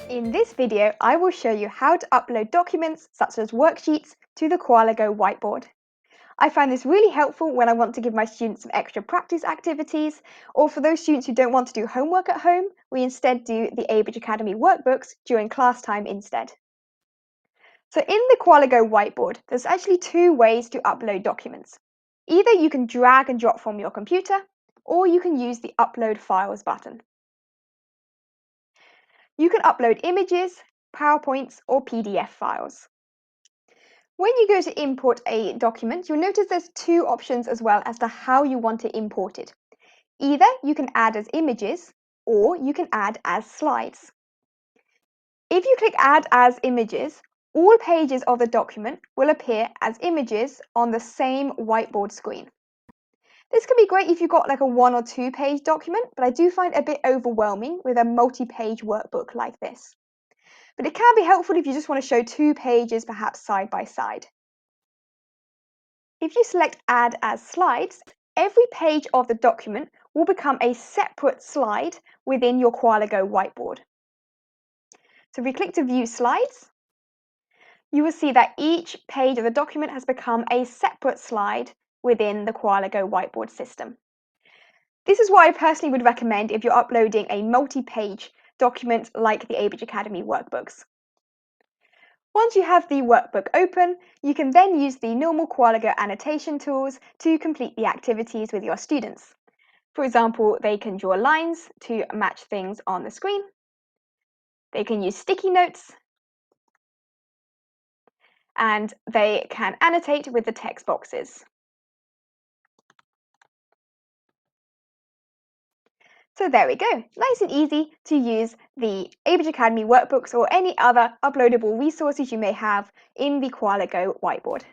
In this video, I will show you how to upload documents such as worksheets to the Koala Go whiteboard. I find this really helpful when I want to give my students some extra practice activities, or for those students who don't want to do homework at home, we instead do the Abridge Academy workbooks during class time instead. So in the Koala Go whiteboard, there's actually two ways to upload documents. Either you can drag and drop from your computer, or you can use the Upload Files button. You can upload images, PowerPoints, or PDF files. When you go to import a document, you'll notice there's two options as well as to how you want to import it. Either you can add as images, or you can add as slides. If you click Add as Images, all pages of the document will appear as images on the same whiteboard screen. This can be great if you've got like a 1 or 2 page document, but I do find it a bit overwhelming with a multi-page workbook like this. But it can be helpful if you just want to show 2 pages perhaps side by side. If you select Add as Slides, every page of the document will become a separate slide within your Koala Go whiteboard. So if we click to View Slides, you will see that each page of the document has become a separate slide within the Koala Go whiteboard system. This is what I personally would recommend if you're uploading a multi-page document like the Abridge Academy workbooks. Once you have the workbook open, you can then use the normal Koala Go annotation tools to complete the activities with your students. For example, they can draw lines to match things on the screen. They can use sticky notes. And they can annotate with the text boxes. So there we go, nice and easy to use the Abridge Academy workbooks or any other uploadable resources you may have in the Koala Go whiteboard.